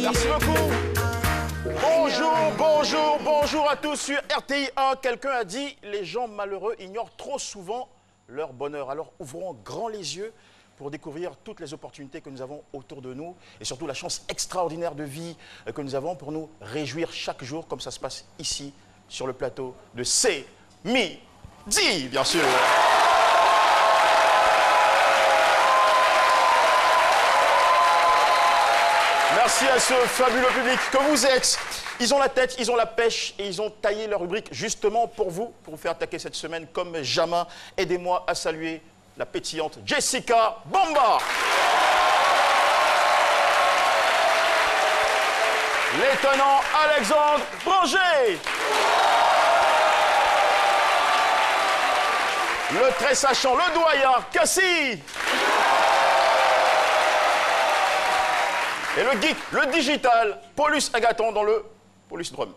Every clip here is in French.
Merci beaucoup. Bonjour à tous sur RTI 1. Quelqu'un a dit, les gens malheureux ignorent trop souvent leur bonheur. Alors ouvrons grand les yeux pour découvrir toutes les opportunités que nous avons autour de nous et surtout la chance extraordinaire de vie que nous avons pour nous réjouir chaque jour comme ça se passe ici sur le plateau de C'est Midi, bien sûr. Merci à ce fabuleux public que vous êtes. Ils ont la tête, ils ont la pêche et ils ont taillé leur rubrique justement pour vous faire attaquer cette semaine comme jamais. Aidez-moi à saluer la pétillante Jessica Bamba. L'étonnant Alexandre Branger. Le très sachant, le doyen Cassie. Et le geek, le digital, Paulus Agathon dans le Paulus Drum.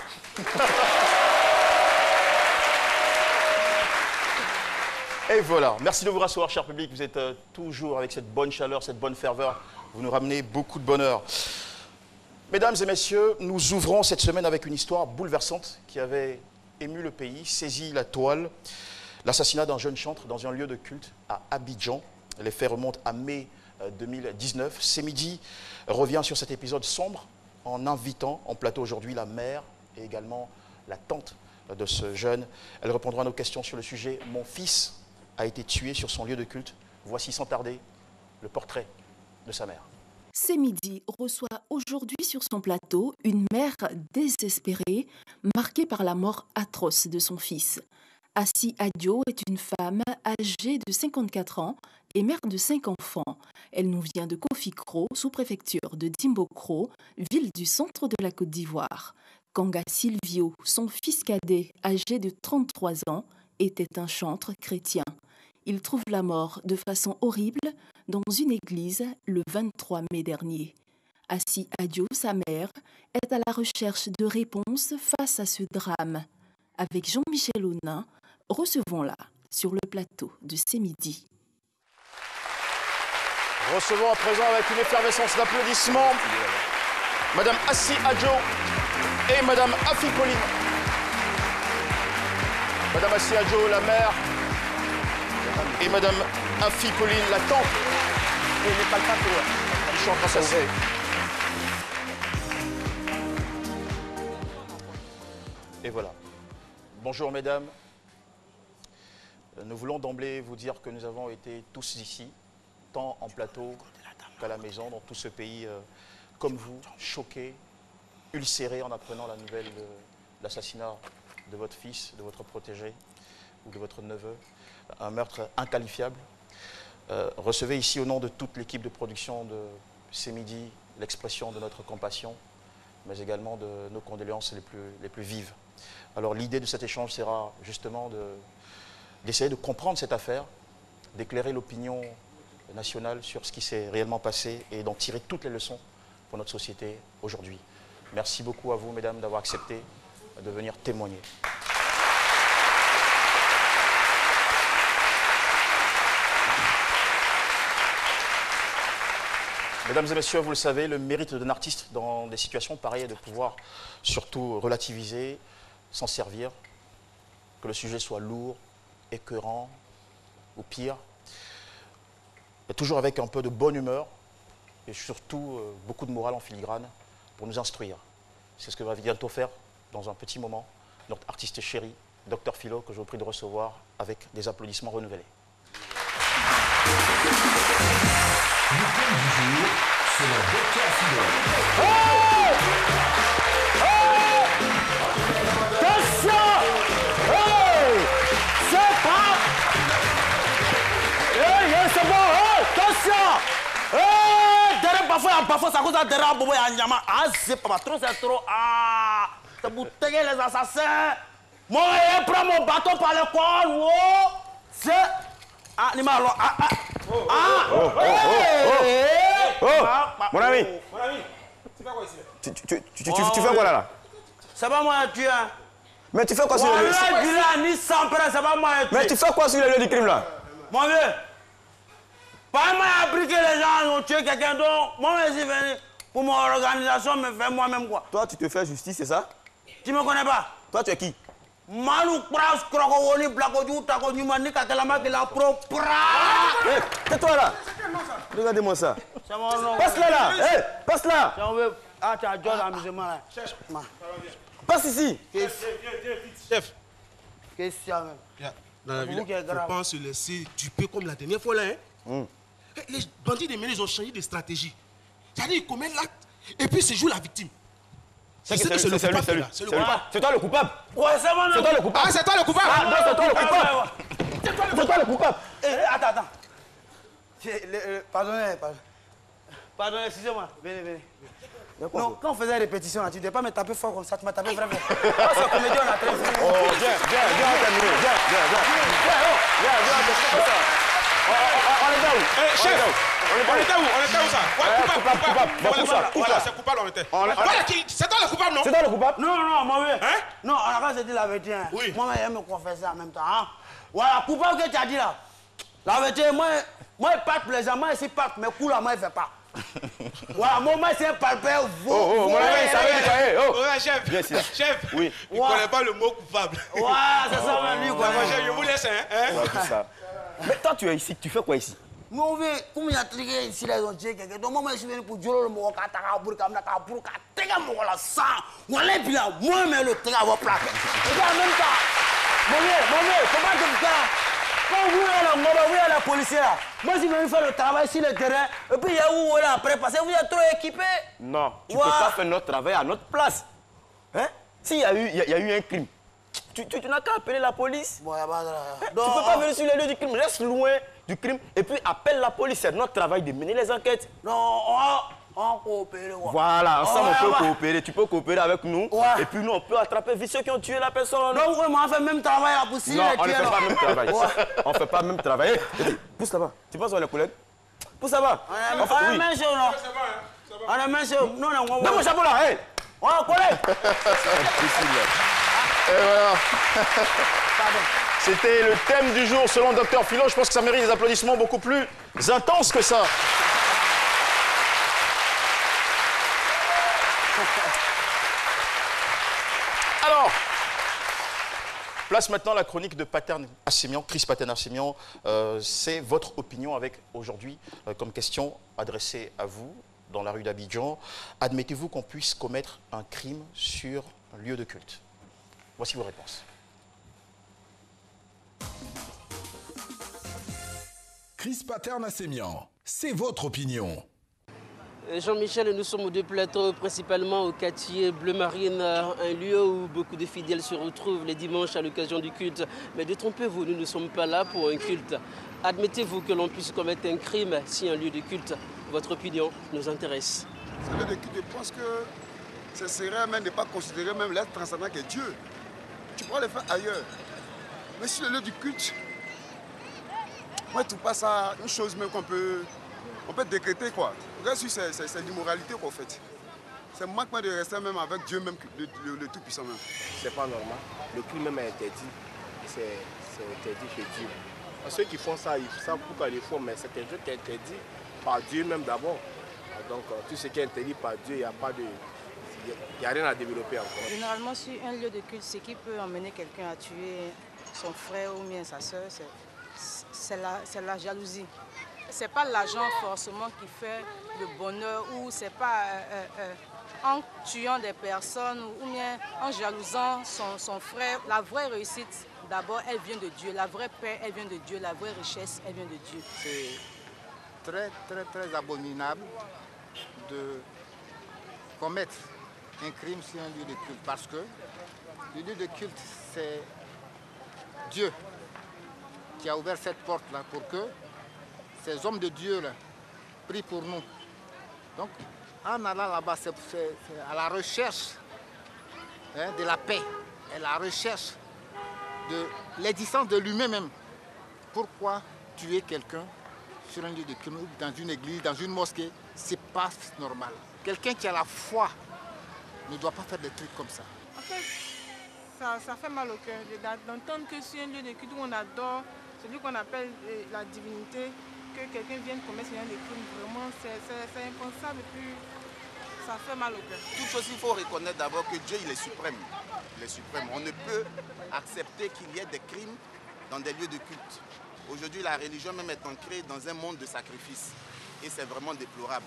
Et voilà, merci de vous rasseoir, cher public. Vous êtes toujours avec cette bonne chaleur, cette bonne ferveur. Vous nous ramenez beaucoup de bonheur. Mesdames et messieurs, nous ouvrons cette semaine avec une histoire bouleversante qui avait ému le pays, saisi la toile. L'assassinat d'un jeune chantre dans un lieu de culte à Abidjan. Les faits remontent à mai 2019. C'est Midi revient sur cet épisode sombre en invitant en plateau aujourd'hui la mère et également la tante de ce jeune. Elle répondra à nos questions sur le sujet « Mon fils a été tué sur son lieu de culte ». Voici sans tarder le portrait de sa mère. C'est Midi reçoit aujourd'hui sur son plateau une mère désespérée, marquée par la mort atroce de son fils. Assi Adio est une femme âgée de 54 ans et mère de 5 enfants. Elle nous vient de Kofikro, sous-préfecture de Dimbokro, ville du centre de la Côte d'Ivoire. Kanga Silvio, son fils cadet, âgé de 33 ans, était un chantre chrétien. Il trouve la mort de façon horrible dans une église le 23 mai dernier. Assi Adio, sa mère, est à la recherche de réponses face à ce drame. Avec Jean-Michel Aunin, recevons-la sur le plateau de C'est Midi. Recevons à présent avec une effervescence d'applaudissements Madame Assi Adio et Madame Afi Pauline. Madame Assi Adio, la mère, et Madame Afi Pauline, la tante. Et les palpateurs, ils sont en train de s'asseoir. Et voilà. Bonjour mesdames. Nous voulons d'emblée vous dire que nous avons été tous ici, tant en plateau qu'à la maison, dans tout ce pays, comme vous, choqués, ulcérés en apprenant la nouvelle de l'assassinat de votre fils, de votre protégé ou de votre neveu. Un meurtre inqualifiable. Recevez ici, au nom de toute l'équipe de production de C'est Midi, l'expression de notre compassion, mais également de nos condoléances les plus vives. Alors l'idée de cet échange sera justement d'essayer de comprendre cette affaire, d'éclairer l'opinion nationale sur ce qui s'est réellement passé et d'en tirer toutes les leçons pour notre société aujourd'hui. Merci beaucoup à vous, mesdames, d'avoir accepté de venir témoigner. Mesdames et messieurs, vous le savez, le mérite d'un artiste dans des situations pareilles est de pouvoir surtout relativiser, s'en servir, que le sujet soit lourd, écœurant ou pire, et toujours avec un peu de bonne humeur et surtout beaucoup de morale en filigrane pour nous instruire. C'est ce que va bientôt faire dans un petit moment notre artiste chéri, Dr Philo, que je vous prie de recevoir avec des applaudissements renouvelés. Le thème du jour, c'est le Dr Philo. Attention! C'est pas... c'est bon! Attention! Derrière, parfois, ça cause derrière, bobo, il y a c'est pas trop, c'est trop. Ah! T'as bouteillé les assassins! Moi, je prends mon bâton par le col, oh! C'est... Ah, Nimalo, Mon ami, tu fais quoi ici? Tu fais quoi là? C'est pas moi tu es. Mais tu fais quoi sur le lieu? C'est pas moi tu. Mais tu fais quoi sur le lieu du crime là? Mon vieux, Pas moi appris que les gens ont tué quelqu'un d'autre. Moi, je suis venu pour mon organisation, me faire moi-même quoi. Toi, tu te fais justice, c'est ça? Tu me connais pas? Toi, tu es qui? Malou Pras, Krokowoni, Blakodu, Takonumani, Kakalama, de la propra. Hé, tais-toi là. Regardez-moi ça. C'est mon nom. Passe-la là. Hé, passe-là. Si on veut. Ah, tu as John amusement là. Passe ici. Chef, Question même. dans la ville, Vous qui êtes il ne faut grave. pas se laisser duper comme la dernière fois là. Hein? Les bandits de Méné, ils ont changé de stratégie. C'est-à-dire, ils commettent l'acte et puis c'est jouer la victime. C'est le coupable là. C'est le coupable. C'est toi le coupable. Ouais, c'est mon nom. C'est toi le coupable. Ah, c'est toi le coupable. Ah, non, c'est toi le coupable. C'est toi le coupable. Attends. Pardonnez. Pardonnez, excusez-moi. Venez. Non, quand on faisait répétition, là, tu ne devais pas me taper fort comme ça, tu m'as tapé vraiment. Moi, c'est comédien, on a très fort. Oh, viens, on termine. Viens, on est où? Eh, chef, on était où ça? Ouais, coupable. Voilà, c'est coupable, on était. Voilà, c'est toi le coupable, non? C'est toi le coupable? Non, moi, oui. Hein? Non, on a quand dit la vérité. Hein. Oui. Moi, je me confesser en même temps. Hein. Voilà, coupable que tu as dit là. La vérité, moi, je parte pour les gens, moi, je parte, mais coup là, moi, je ne fais pas. Voilà, moi, c'est un palpé. Oh, mon ami, ça veut dire quoi? Ouais, chef. Chef, Oui. il ne connaît pas le mot coupable. Voilà, c'est ça, même lui, quoi. Je vous laisse, hein? Ouais, tout ça. Mais toi, tu es ici, tu fais quoi ici? Mais on veut, comme il y a trié ici, les ont tué quelqu'un. Donc, moi, je suis venu pour dire le mot, moi, mais le truc à vos plaques. Et en même temps, maman, comment tu fais? Quand vous êtes la policier là, moi, je suis venu faire le travail sur le terrain. Et puis, il y a où là après, parce que vous êtes trop équipés. Non, tu ne peux pas faire notre travail à notre place. Hein? S'il y a eu un crime, tu n'as qu'à appeler la police. Bon, y a pas de... Tu ne peux pas venir sur les lieux du crime, reste loin du crime et puis appelle la police. C'est notre travail de mener les enquêtes. Non, on coopère. Voilà, ensemble on peut coopérer. Tu peux coopérer avec nous et puis nous on peut attraper vite ceux qui ont tué la personne. Donc vraiment on fait le même travail là pour si non, on ne fait pas le même travail. On ne fait pas le même travail. Pousse là-bas. Tu penses à les collègues? Pousse là-bas. On est même chaud, non? On est même chaud. Non, on donne mon chapeau là, hé! On est collègue. Et voilà. C'était le thème du jour selon Dr Philo. Je pense que ça mérite des applaudissements beaucoup plus intenses que ça. Alors, place maintenant la chronique de Paterne Assemian, Chris Paterne Assemian. C'est votre opinion avec aujourd'hui comme question adressée à vous dans la rue d'Abidjan. Admettez-vous qu'on puisse commettre un crime sur un lieu de culte? Voici vos réponses. Chris Paterne Assemian, c'est votre opinion. Jean-Michel, nous sommes au deux plateaux, principalement au quartier Bleu Marine, un lieu où beaucoup de fidèles se retrouvent les dimanches à l'occasion du culte. Mais détrompez-vous, nous ne sommes pas là pour un culte. Admettez-vous que l'on puisse commettre un crime si un lieu de culte, votre opinion nous intéresse. Ce lieu de culte, je pense que ce serait même de ne pas considérer même l'être transcendant qui est Dieu. Tu pourras le faire ailleurs. Mais si le lieu du culte, moi je trouve pas ça une chose même qu'on peut décréter quoi. C'est l'immoralité qu'en fait. C'est manquement de rester même avec Dieu même, le Tout-Puissant même. C'est pas normal. Le crime même est interdit. C'est interdit chez Dieu. Ceux qui font ça, ils savent pourquoi ils le font, mais c'est quelque chose qui est interdit par Dieu même d'abord. Donc tout ce qui est interdit par Dieu, il n'y a pas de... Il n'y a rien à développer encore. Généralement, sur un lieu de culte, ce qui peut emmener quelqu'un à tuer son frère ou bien sa soeur, c'est la jalousie. Ce n'est pas l'argent forcément qui fait le bonheur ou ce n'est pas en tuant des personnes ou bien en jalousant son frère. La vraie réussite, d'abord, elle vient de Dieu. La vraie paix, elle vient de Dieu. La vraie richesse, elle vient de Dieu. C'est très, très, très abominable de commettre un crime sur un lieu de culte parce que le lieu de culte, c'est Dieu qui a ouvert cette porte-là pour que ces hommes de Dieu là, prient pour nous. Donc, en allant là-bas, c'est à la recherche de la paix et la recherche de l'existence de l'humain même. Pourquoi tuer quelqu'un sur un lieu de culte, dans une église, dans une mosquée? C'est pas normal. Quelqu'un qui a la foi ne doit pas faire des trucs comme ça. En fait, ça fait mal au cœur d'entendre que sur un lieu de culte où on adore celui qu'on appelle la divinité, que quelqu'un vienne commettre ce genre de crime, vraiment, c'est impensable et puis ça fait mal au cœur. Toute chose, il faut reconnaître d'abord que Dieu, il est suprême. Il est suprême. On ne peut accepter qu'il y ait des crimes dans des lieux de culte. Aujourd'hui, la religion même est ancrée dans un monde de sacrifice. Et c'est vraiment déplorable.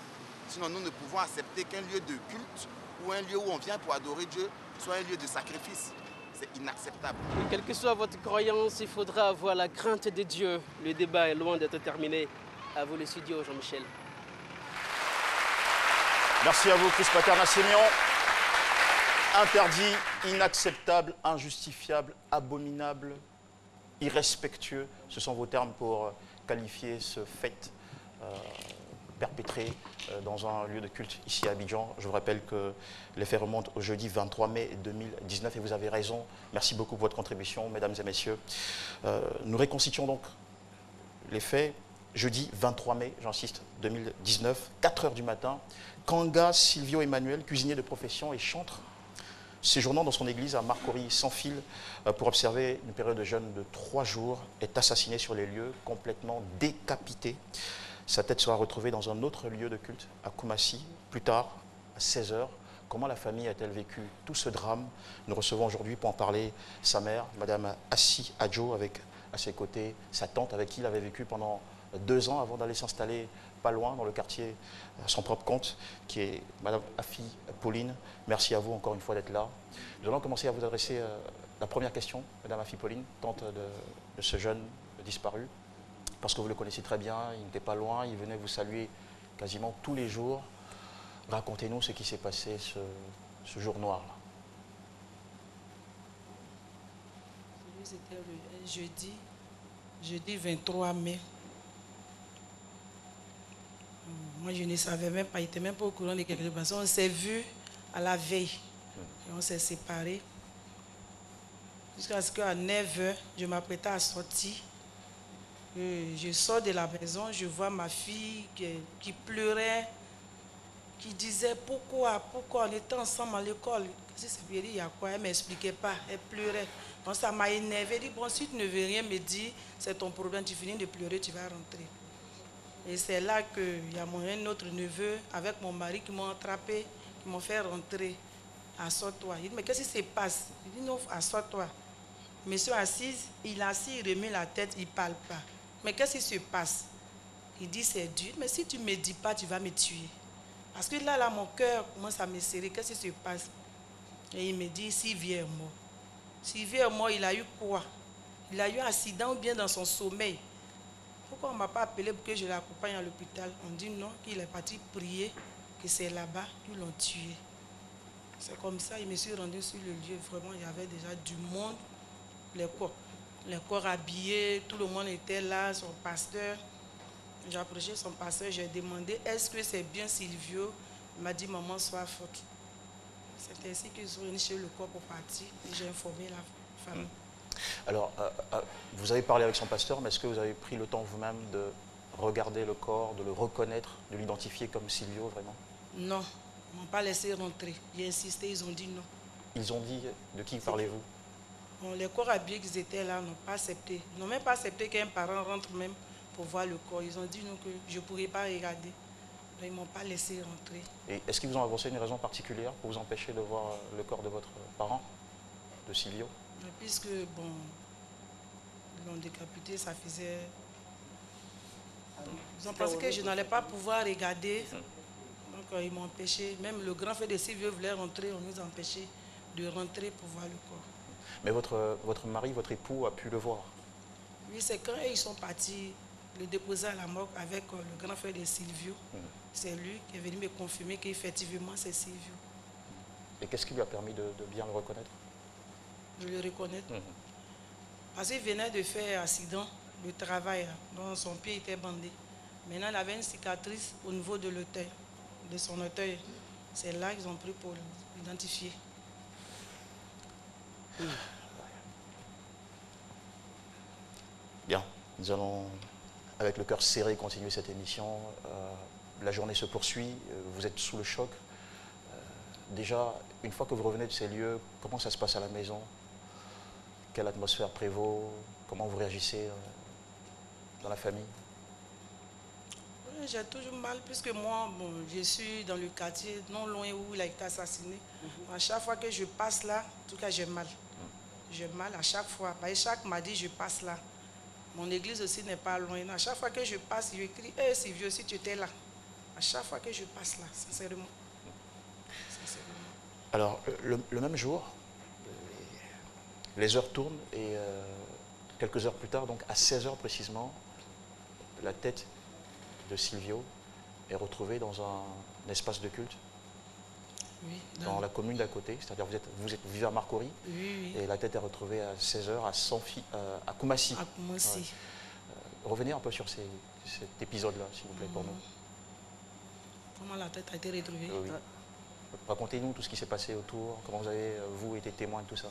Sinon, nous ne pouvons accepter qu'un lieu de culte ou un lieu où on vient pour adorer Dieu soit un lieu de sacrifice. C'est inacceptable. Et quelle que soit votre croyance, il faudra avoir la crainte de Dieu. Le débat est loin d'être terminé. À vous le studio, Jean-Michel. Merci à vous, Chris Paterna-Sémion. Interdit, inacceptable, injustifiable, abominable, irrespectueux. Ce sont vos termes pour qualifier ce fait perpétré dans un lieu de culte ici à Abidjan. Je vous rappelle que les faits remontent au jeudi 23 mai 2019 et vous avez raison. Merci beaucoup pour votre contribution, mesdames et messieurs. Nous reconstituons donc les faits. Jeudi 23 mai, j'insiste, 2019, 4 h du matin, Kanga Silvio Emmanuel, cuisinier de profession et chantre, séjournant dans son église à Marcory sans fil pour observer une période de jeûne de 3 jours, est assassiné sur les lieux, complètement décapité. Sa tête sera retrouvée dans un autre lieu de culte à Koumassi, plus tard, à 16 h. Comment la famille a-t-elle vécu tout ce drame? Nous recevons aujourd'hui pour en parler sa mère, Madame Assi Adjo, avec à ses côtés sa tante, avec qui il avait vécu pendant 2 ans avant d'aller s'installer pas loin dans le quartier à son propre compte, qui est Madame Afi Pauline. Merci à vous encore une fois d'être là. Nous allons commencer à vous adresser la première question, Madame Afi Pauline, tante de ce jeune disparu, parce que vous le connaissez très bien, il n'était pas loin, il venait vous saluer quasiment tous les jours. Racontez-nous ce qui s'est passé ce jour noir-là. C'était le jeudi 23 mai. Moi, je ne savais même pas, il n'était même pas au courant de quelque chose. On s'est vu à la veille et on s'est séparés. Jusqu'à ce qu'à 9 h, je m'apprêtais à sortir. Je sors de la maison, je vois ma fille qui pleurait, qui disait pourquoi on était ensemble à l'école. Il y a quoi? Elle ne m'expliquait pas, elle pleurait. Donc ça m'a énervé. Elle dit, bon, si tu ne veux rien me dire, c'est ton problème, tu finis de pleurer, tu vas rentrer. Et c'est là qu'il y a un autre neveu avec mon mari qui m'ont attrapé, qui m'ont fait rentrer. Assois-toi. Il dit, mais qu'est-ce qui se passe? Il dit, non, assois-toi. Monsieur assis, il a assis, il remet la tête, il ne parle pas. Mais qu'est-ce qui se passe? Il dit, c'est dur, mais si tu ne me dis pas, tu vas me tuer. Parce que là, mon cœur commence à me serrer. Qu'est-ce qui se passe? Et il me dit, Sylvie est mort. Sylvie est mort, il a eu quoi? Il a eu un accident ou bien dans son sommeil. Pourquoi on ne m'a pas appelé pour que je l'accompagne à l'hôpital? On dit non, qu'il est parti prier, que c'est là-bas qu'ils l'ont tué. C'est comme ça, je me suis rendu sur le lieu. Vraiment, il y avait déjà du monde. Les corps habillés, tout le monde était là, son pasteur. J'ai approché son pasteur, j'ai demandé, est-ce que c'est bien Silvio? Il m'a dit, maman, sois forte. C'est ainsi qu'ils sont venus chez le corps pour partir et j'ai informé la famille. Alors, vous avez parlé avec son pasteur, mais est-ce que vous avez pris le temps vous-même de regarder le corps, de le reconnaître, de l'identifier comme Silvio, vraiment? Non, ils ne m'ont pas laissé rentrer. J'ai insisté, ils ont dit non. Ils ont dit, de qui parlez-vous? Bon, les corps habillés qui étaient là n'ont pas accepté. Ils n'ont même pas accepté qu'un parent rentre même pour voir le corps. Ils ont dit non, que je ne pourrais pas regarder. Donc, ils ne m'ont pas laissé rentrer. Et est-ce qu'ils vous ont avancé une raison particulière pour vous empêcher de voir le corps de votre parent, de Silvio? Puisque, bon, ils l'ont décapité, ça faisait... Ils ont pensé que je n'allais pas pouvoir regarder. Donc, ils m'ont empêché. Même le grand frère de Silvio voulait rentrer, on nous a empêché de rentrer pour voir le corps. Mais votre mari, votre époux a pu le voir? Oui, c'est quand ils sont partis le déposer à la morgue avec le grand frère de Silvio. C'est lui qui est venu me confirmer qu'effectivement c'est Silvio. Et qu'est-ce qui lui a permis de bien le reconnaître? De le reconnaître. Parce qu'il venait de faire un accident de travail, dont son pied était bandé. Maintenant, il avait une cicatrice au niveau de l'orteil, de son orteil. C'est là qu'ils ont pris pour l'identifier. Bien, nous allons, avec le cœur serré, continuer cette émission. La journée se poursuit, vous êtes sous le choc. Déjà, une fois que vous revenez de ces lieux, comment ça se passe à la maison? Quelle atmosphère prévaut? Comment vous réagissez dans la famille? J'ai toujours mal, puisque moi, bon, je suis dans le quartier, non loin où il a été assassiné. À chaque fois que je passe là, en tout cas, j'ai mal. J'ai mal à chaque fois. Chaque mardi, je passe là. Mon église aussi n'est pas loin. À chaque fois que je passe, je crie, hé Sylvie aussi, tu étais là. À chaque fois que je passe là, sincèrement. Alors, le même jour, les heures tournent et quelques heures plus tard, donc à 16h précisément, la tête de Silvio est retrouvée dans un espace de culte. Oui, dans la commune d'à côté, c'est-à-dire vous vivez à Marcory, oui. Et la tête est retrouvée à 16h à Koumassi. À Koumassi. Ouais. Revenez un peu sur cet épisode-là, s'il vous plaît, pour nous. Comment la tête a été retrouvée? Oui. Racontez-nous tout ce qui s'est passé autour, comment vous avez, vous, été témoin de tout ça.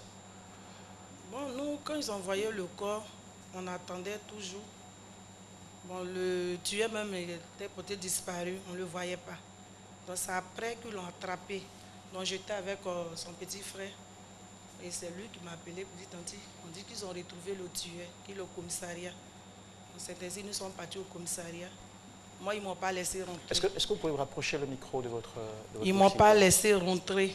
Bon, nous, quand ils envoyaient le corps, on attendait toujours. Bon, le tueur même était peut-être disparu, on ne le voyait pas. Donc c'est après qu'ils l'ont attrapé. Donc j'étais avec son petit frère. Et c'est lui qui m'a appelé pour dire, Tanti, on dit qu'ils ont retrouvé le tueur, qu'il est au commissariat. Donc c'est ainsi nous sommes partis au commissariat. Moi, ils ne m'ont pas laissé rentrer. Est-ce que vous pouvez vous rapprocher le micro de votre ils ne m'ont pas laissé rentrer.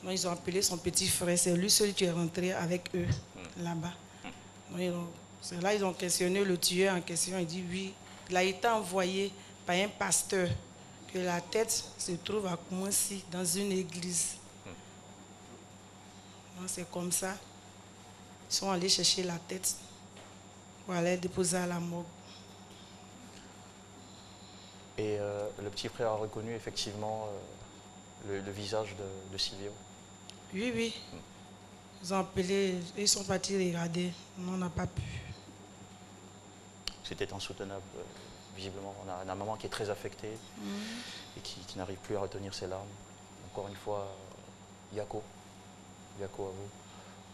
Donc ils ont appelé son petit frère. C'est lui seul qui est rentré avec eux là-bas. C'est là qu'ils ont questionné le tueur en question. Il dit oui, il a été envoyé par un pasteur que la tête se trouve à Koumassi dans une église. C'est comme ça. Ils sont allés chercher la tête pour aller déposer à la morgue. Et le petit frère a reconnu effectivement le visage de Silvio. Oui, oui. Ils ont appelé, ils sont partis regarder. On n'a pas pu. C'était insoutenable, visiblement. On a une maman qui est très affectée et qui n'arrive plus à retenir ses larmes. Encore une fois, Yako à vous.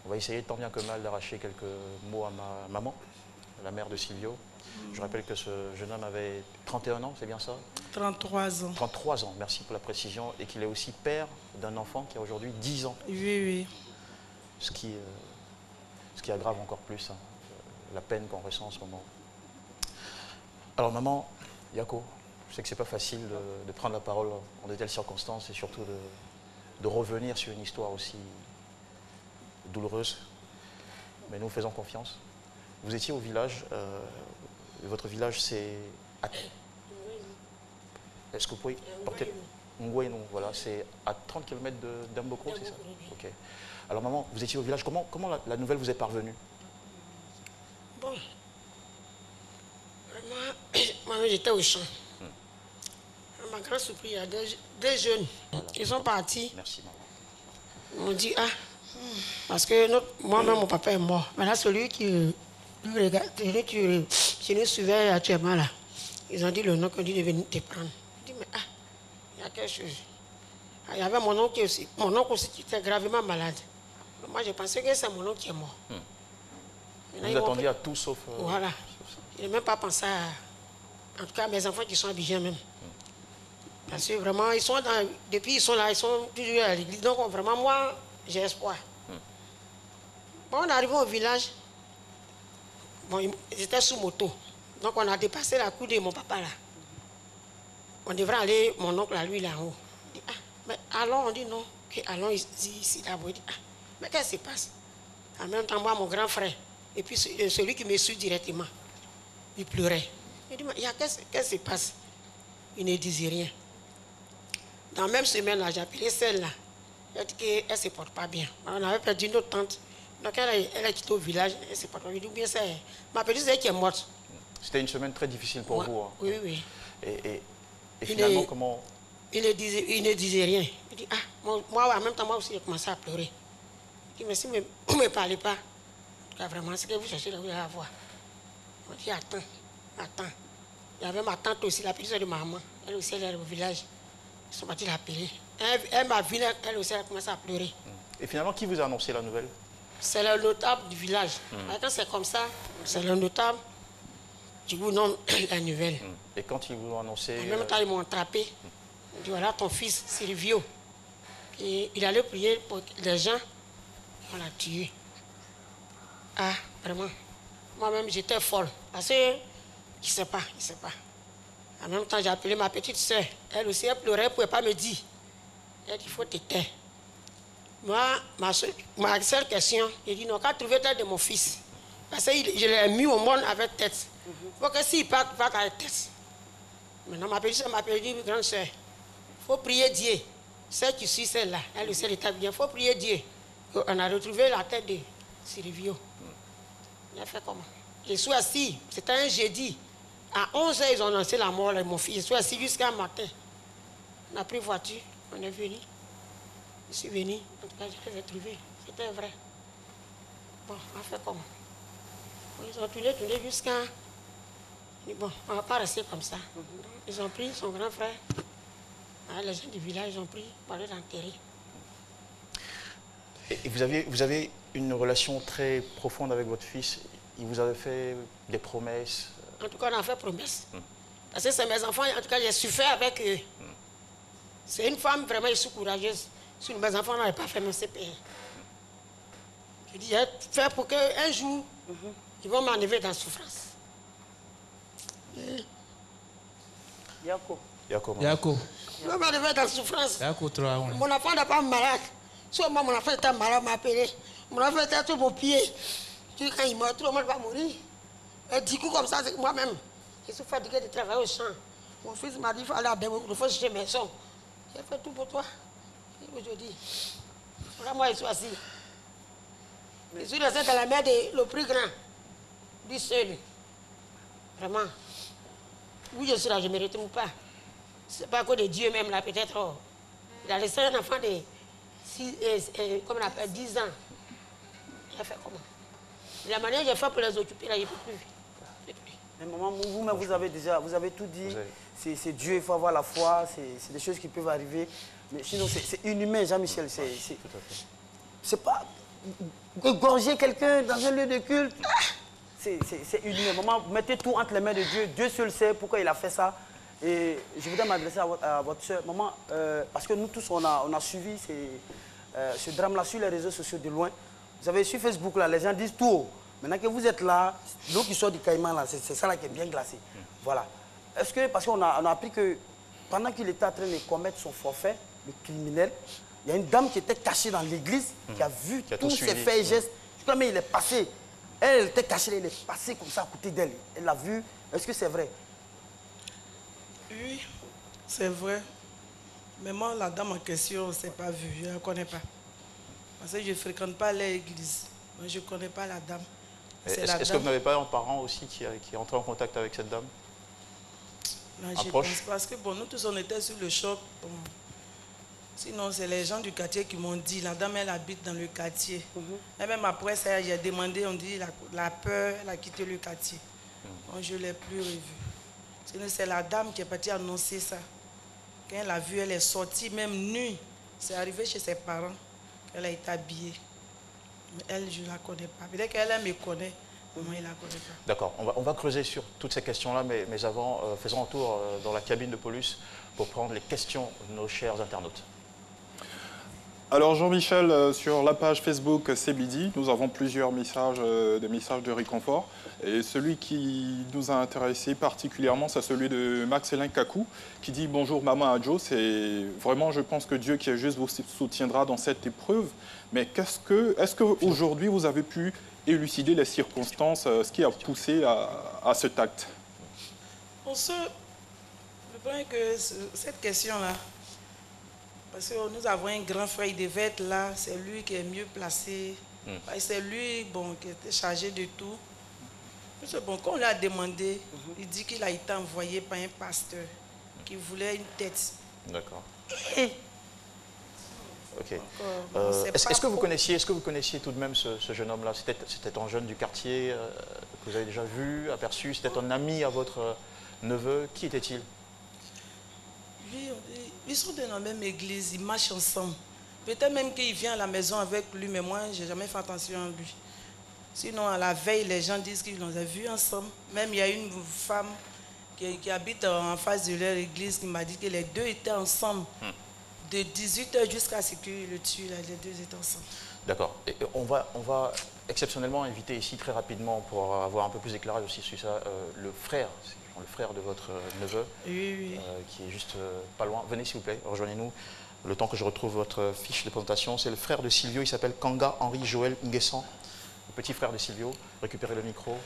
On va essayer tant bien que mal d'arracher quelques mots à ma maman, la mère de Silvio. Je rappelle que ce jeune homme avait 31 ans, c'est bien ça? 33 ans. 33 ans, merci pour la précision. Et qu'il est aussi père d'un enfant qui a aujourd'hui 10 ans. Oui, oui. Ce qui aggrave encore plus la peine qu'on ressent en ce moment. Alors maman, Yako, je sais que c'est pas facile de prendre la parole en de telles circonstances et surtout de revenir sur une histoire aussi douloureuse. Mais nous faisons confiance. Vous étiez au village, votre village c'est... Est-ce que vous pouvez porter... Ngouénou, voilà, c'est à 30 km d'Ambokro, c'est ça? Ok. Alors maman, vous étiez au village, comment la nouvelle vous est parvenue? Bon, moi j'étais au champ. À ma grande surprise, il y a des jeunes, voilà. Ils sont partis. Merci maman. Ils m'ont dit, parce que moi-même mon papa est mort. Maintenant celui qui nous suivait actuellement là, ils ont dit le nom qu'on dit de venir te prendre. Je dis, mais il y a quelque chose. Il y avait mon oncle aussi. Mon oncle aussi qui était gravement malade. Moi, je pensais que c'est mon oncle qui est mort. Vous attendiez à tout sauf... Voilà. Je n'ai même pas pensé à... En tout cas, mes enfants qui sont à Abidjan même. Parce que vraiment, ils sont dans... Depuis ils sont là, ils sont toujours à l'église. Donc vraiment, moi, j'ai espoir. Bon, on est arrivé au village. Bon, ils étaient sous moto. Donc on a dépassé la cour de mon papa là. On devrait aller, mon oncle à lui là-haut. Mais allons, on dit non. Allons ici d'abord. Mais qu'est-ce qui se passe? En même temps, moi, mon grand frère, et puis celui qui me suit directement, il pleurait. Il dit, mais qu'est-ce qui se passe? Il ne disait rien. Dans la même semaine-là, j'ai appelé celle-là. Elle a dit qu'elle ne se porte pas bien. On avait perdu notre tante. Donc elle a quitté au village, elle ne se porte pas bien. Je dis, bien ça, ma petite sœur qui est morte. C'était une semaine très difficile pour vous. Hein. Oui, oui. Et finalement, comment... Il ne disait rien. Il dit, moi, en même temps, moi aussi, j'ai commencé à pleurer. Il dit, mais si vous ne me parlez pas, en tout cas, vraiment, ce que vous cherchez, vous allez avoir. On dit, attends. Il y avait ma tante aussi, la petite soeur de ma maman. Elle aussi, elle est au village. Ils sont partis l'appeler. Elle m'a vu, elle aussi, elle a commencé à pleurer. Et finalement, qui vous a annoncé la nouvelle? C'est le notable du village. Quand c'est comme ça, c'est le notable qui vous donne la nouvelle. Et quand ils vous ont annoncé... En même temps, ils m'ont attrapé. Ils dit, voilà ton fils, Silvio. Et il allait prier pour les gens. On l'a tué. Vraiment. Moi-même, j'étais folle. Parce que, il ne sait pas. En même temps, j'ai appelé ma petite soeur. Elle aussi, elle pleurait, elle ne pouvait pas me dire. Elle dit, il faut te taire. Moi, ma seule question, j'ai dit, non, quand trouver tête de mon fils, parce que je l'ai mis au monde avec tête. Il faut que s'il part avec tête. Maintenant, ma petite soeur m'a dit, grande soeur, il faut prier Dieu. Celle qui suit celle-là, elle aussi, elle est bien. Il faut prier Dieu. On a retrouvé la tête de Sylvio. Il a fait comment? Je suis assis, c'était un jeudi. À 11h, ils ont annoncé la mort de mon fils. Je suis assis jusqu'à matin. On a pris voiture, on est venu. Je suis venu, en tout cas, je les ai trouvés. C'était vrai. Bon, on a fait comment? Ils ont tourné jusqu'à... Bon, on ne va pas rester comme ça. Ils ont pris son grand frère. Les gens du village, ils ont pris pour aller l'enterrer. Et vous avez une relation très profonde avec votre fils. Il vous avait fait des promesses. En tout cas, on a fait promesse. Parce que c'est mes enfants, en tout cas, j'ai souffert avec eux. C'est une femme vraiment, je suis courageuse. Si mes enfants n'avaient pas fait mon CPR. Je dis, j'ai fait pour qu'un jour, ils vont m'enlever dans la souffrance. Yako. Ils vont m'enlever dans la souffrance. Yako, toi, mon enfant n'est pas malade. Soit moi, mon enfant était malade, m'a appelé. Mon enfant était tout au pied. Quand il meurt, tout le monde va mourir. Et du coup, comme ça, c'est moi-même. Je suis fatigué de travailler au champ. Mon fils m'a dit qu'il fallait aller il faut chercher mes sons. J'ai fait tout pour toi. Et aujourd'hui, voilà, moi, je suis assis. Je suis resté dans la main de le plus grand, du seul. Vraiment. Oui, je suis là, je ne me retrouve pas. Ce n'est pas à cause de Dieu même, là, peut-être. Oh. Il a laissé un enfant de 10 ans. Il a fait comment? La manière que j'ai fait pour les occuper, là, il ne peut plus. Mais maman, vous-même, vous avez tout dit. C'est Dieu, il faut avoir la foi, c'est des choses qui peuvent arriver. Mais sinon, c'est inhumain, Jean-Michel. C'est pas égorger quelqu'un dans un lieu de culte. C'est inhumain. Maman, vous mettez tout entre les mains de Dieu. Dieu seul sait pourquoi il a fait ça. Et je voudrais m'adresser à votre soeur. Maman, parce que nous tous, on a suivi ce drame-là sur les réseaux sociaux de loin. Vous avez sur Facebook, là, les gens disent tout haut. Maintenant que vous êtes là, l'eau qui sort du caïman, là, c'est ça là qui est bien glacé. Voilà. Est-ce que, parce qu'on a appris que pendant qu'il était en train de commettre son forfait, le criminel, il y a une dame qui était cachée dans l'église, qui a vu tous ses faits et gestes. Je crois même il est passé. Elle était cachée, elle est passée comme ça à côté d'elle. Elle l'a vu. Est-ce que c'est vrai? Oui, c'est vrai. Mais moi, la dame en question, je ne pas vu, je ne la connais pas. Parce que je ne fréquente pas l'église. Je ne connais pas la dame. Est-ce que vous n'avez pas un parent aussi qui est entré en contact avec cette dame? Non, je pense parce que bon, nous tous on était sur le choc. Bon. Sinon, c'est les gens du quartier qui m'ont dit, la dame elle habite dans le quartier. Et même après ça, j'ai demandé, on dit la peur, elle a quitté le quartier. Donc je ne l'ai plus revue. Sinon, c'est la dame qui est partie annoncer ça. Quand elle a vu, elle est sortie même nue. C'est arrivé chez ses parents. Elle a été habillée. Mais elle, je ne la connais pas. Peut-être qu'elle me connaît, mais moi, je ne la connais pas. D'accord, on va creuser sur toutes ces questions-là, mais avant, faisons un tour dans la cabine de police pour prendre les questions de nos chers internautes. Alors Jean-Michel, sur la page Facebook CBD, nous avons plusieurs messages, des messages de réconfort. Et celui qui nous a intéressé particulièrement, c'est celui de Maxelin Kakou, qui dit « Bonjour maman Adjo, c'est vraiment, je pense que Dieu qui est juste vous soutiendra dans cette épreuve. Mais est-ce qu'aujourd'hui vous avez pu élucider les circonstances, ce qui a poussé à cet acte ?» Le point est que cette question-là, parce que nous avons un grand frère, il devait être là, c'est lui qui est mieux placé. C'est lui qui était chargé de tout. Bon, quand on l'a demandé, il dit qu'il a été envoyé par un pasteur qui voulait une tête. D'accord. Ok. Est-ce que vous connaissiez tout de même ce jeune homme-là? C'était un jeune du quartier que vous avez déjà vu, aperçu? C'était un ami à votre neveu? Qui était-il? Ils sont dans la même église, ils marchent ensemble. Peut-être même qu'il vient à la maison avec lui, mais moi, je n'ai jamais fait attention à lui. Sinon, à la veille, les gens disent qu'ils les ont vus ensemble. Même il y a une femme qui habite en face de leur église qui m'a dit que les deux étaient ensemble. De 18h jusqu'à ce qu'il le tue, les deux étaient ensemble. D'accord. Et on va exceptionnellement inviter ici très rapidement pour avoir un peu plus d'éclairage aussi sur ça, le frère de votre neveu, qui est juste pas loin. Venez s'il vous plaît, rejoignez-nous. Le temps que je retrouve votre fiche de présentation, c'est le frère de Silvio, il s'appelle Kanga Henri Joël Nguessan, le petit frère de Silvio. Récupérez le micro.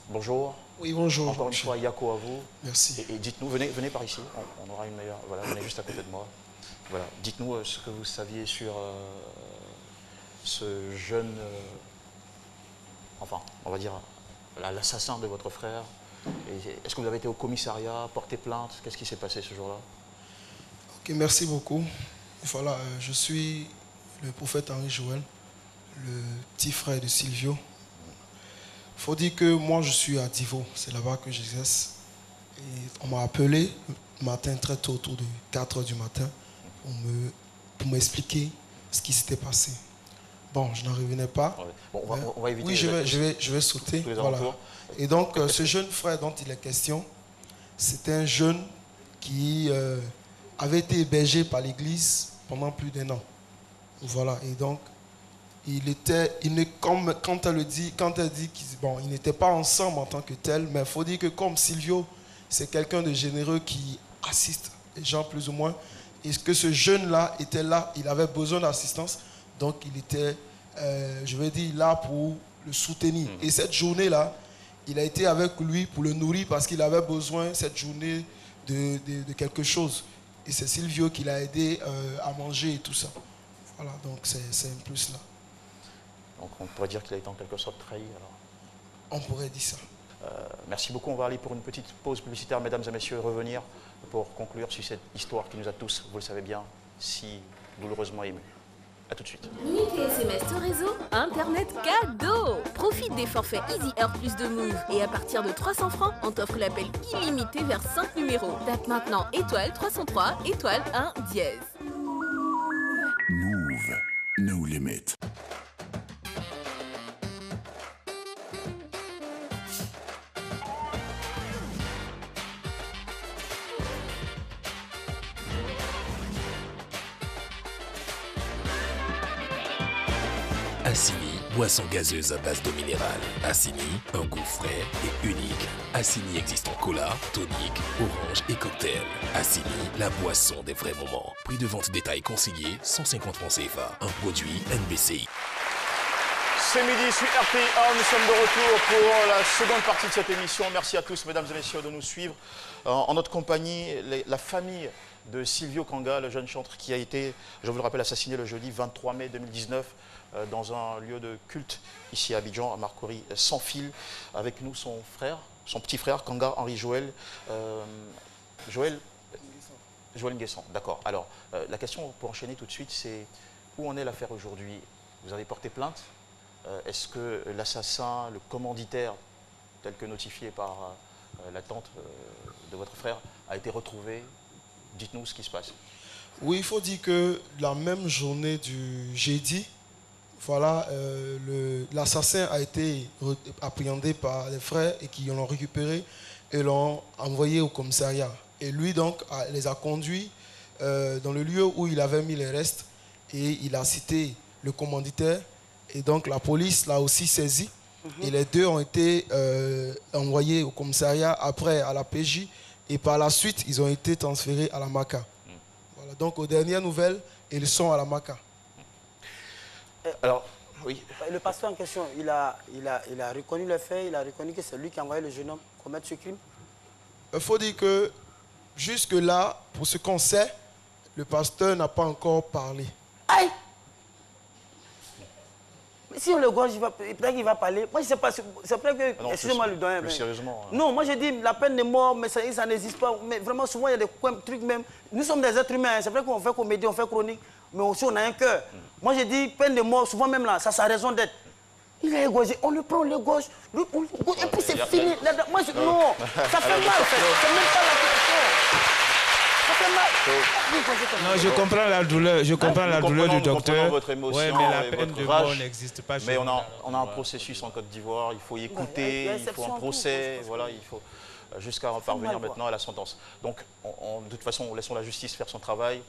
Bonjour. Oui, bonjour. Encore une fois, Yako à vous. Merci. Et dites-nous, venez par ici, on aura une meilleure... Voilà, venez juste à côté de moi. Voilà, dites-nous ce que vous saviez sur ce jeune... enfin, on va dire, l'assassin de votre frère. Est-ce que vous avez été au commissariat, porté plainte? Qu'est-ce qui s'est passé ce jour-là? Ok, merci beaucoup. Voilà, je suis le prophète Henri Joël, le petit frère de Silvio. Il faut dire que moi, je suis à Divo, c'est là-bas que j'exerce. Et on m'a appelé le matin très tôt, autour de 4 h du matin, pour m'expliquer ce qui s'était passé. Bon, je n'en revenais pas. Bon, on va éviter... Oui, je vais sauter. Voilà. Et donc, ce jeune frère dont il est question, c'était un jeune qui avait été hébergé par l'église pendant plus d'1 an. Voilà. Et donc, quand elle dit qu'ils n'étaient pas ensemble en tant que tel, mais il faut dire que comme Silvio, c'est quelqu'un de généreux qui assiste les gens plus ou moins, et que ce jeune-là était là, il avait besoin d'assistance, donc il était, je vais dire, là pour le soutenir. Et cette journée-là, il a été avec lui pour le nourrir parce qu'il avait besoin cette journée de quelque chose. Et c'est Silvio qui l'a aidé à manger et tout ça. Voilà, donc c'est un plus là. Donc on pourrait dire qu'il a été en quelque sorte trahi alors. On pourrait dire ça. Merci beaucoup. On va aller pour une petite pause publicitaire, mesdames et messieurs, et revenir pour conclure sur cette histoire qui nous a tous, vous le savez bien, si douloureusement émus. A tout de suite. Minutes et SMS au réseau, Internet cadeau. Profite des forfaits Easy Air Plus de Move. Et à partir de 300 francs, on t'offre l'appel illimité vers 5 numéros. Tape maintenant étoile 303, étoile 1 dièse. Move, no limit. Assini, boisson gazeuse à base d'eau minérale. Assini, un goût frais et unique. Assini existe en cola, tonique, orange et cocktail. Assini, la boisson des vrais moments. Prix de vente détail conseillé, 150 francs CFA. Un produit NBCI. C'est midi sur RPA, nous sommes de retour pour la seconde partie de cette émission. Merci à tous, mesdames et messieurs, de nous suivre. En notre compagnie, la famille de Silvio Kanga, le jeune chanteur qui a été, je vous le rappelle, assassiné le jeudi 23 mai 2019 dans un lieu de culte ici à Abidjan, à Marcory, sans fil. Avec nous, son frère, son petit frère, Kanga Henri Joël. Joël Nguessan, d'accord. Alors, la question pour enchaîner tout de suite, c'est où en est l'affaire aujourd'hui? Vous avez porté plainte? Est-ce que l'assassin, le commanditaire, tel que notifié par la tante de votre frère, a été retrouvé? Dites-nous ce qui se passe. Oui, il faut dire que la même journée du jeudi, voilà, l'assassin a été appréhendé par les frères et qui l'ont récupéré et l'ont envoyé au commissariat. Et lui, donc, les a conduits dans le lieu où il avait mis les restes et il a cité le commanditaire. Et donc, la police l'a aussi saisi. Et les deux ont été envoyés au commissariat, après à la PJ. Et par la suite, ils ont été transférés à la MACA. Voilà, donc, aux dernières nouvelles, ils sont à la MACA. Alors, oui. Le pasteur en question, il a reconnu les faits, il a reconnu que c'est lui qui a envoyé le jeune homme commettre ce crime. Il faut dire que jusque-là, pour ce qu'on sait, le pasteur n'a pas encore parlé. Aïe! Mais si on le gorge, peut-être qu'il va parler. Moi, je ne sais pas. C'est vrai que. Excusez-moi, le doyen. Plus sérieusement. Non, moi, je dis la peine de mort, mais ça n'existe pas. Mais vraiment, souvent, il y a des trucs même. Nous sommes des êtres humains. C'est vrai qu'on fait comédie, on fait chronique, mais aussi on a un cœur. Moi, je dis peine de mort, souvent même là, ça a raison d'être. Il est égorgé, on le prend, on le gauche, et puis c'est fini. Moi, non, ça fait mal, en fait. C'est même pas la question. Ça fait mal. Non, je comprends la douleur, du docteur. Votre émotion, ouais, mais la et peine votre de rage. mort n'existe pas chez Mais nous. on a un processus en Côte d'Ivoire, il faut y écouter, il faut un procès, voilà, il faut jusqu'à parvenir maintenant à la sentence. Donc, de toute façon, laissons la justice faire son travail.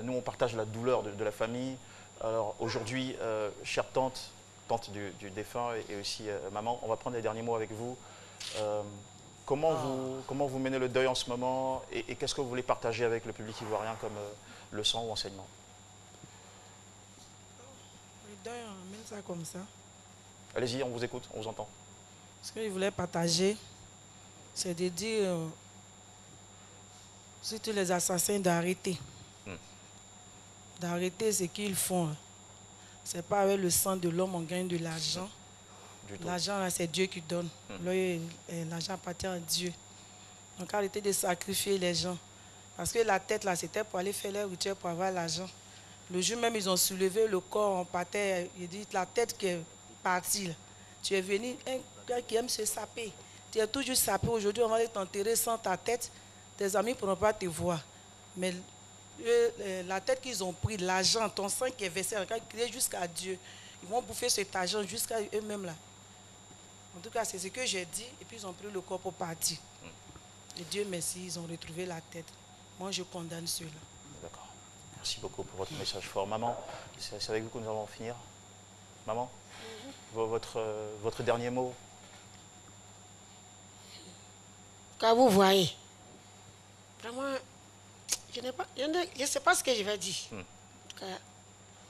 Nous, on partage la douleur de la famille. Alors aujourd'hui, chère tante du défunt et aussi maman, on va prendre les derniers mots avec vous. Comment vous menez le deuil en ce moment et qu'est-ce que vous voulez partager avec le public ivoirien comme leçon ou enseignement? Le deuil, on mène ça comme ça. Allez-y, on vous écoute, on vous entend. Ce que je voulais partager, c'est de dire, surtout les assassins, d'arrêter. D'arrêter ce qu'ils font. Ce n'est pas avec le sang de l'homme on gagne de l'argent. L'argent, c'est Dieu qui donne. L'argent appartient à Dieu. Donc arrêtez de sacrifier les gens. Parce que la tête, là, c'était pour aller faire les routières pour avoir l'argent. Le jour même, ils ont soulevé le corps, on partait. Il dit, la tête qui est partie, là. Tu es venu, un gars qui aime se saper. Tu es toujours sapé. Aujourd'hui, on va aller t'enterrer sans ta tête. Tes amis ne pourront pas te voir. Mais la tête qu'ils ont pris, l'argent, ton sang qui est versé, quand ils crient jusqu'à Dieu, ils vont bouffer cet argent jusqu'à eux-mêmes là. En tout cas, c'est ce que j'ai dit. Et puis, ils ont pris le corps pour partir. Et Dieu merci, ils ont retrouvé la tête. Moi, je condamne ceux-là. D'accord. Merci beaucoup pour votre message fort. Maman, c'est avec vous que nous allons finir. Maman, votre dernier mot. Quand vous voyez, vraiment, je ne sais pas ce que je vais dire. En tout cas, je ne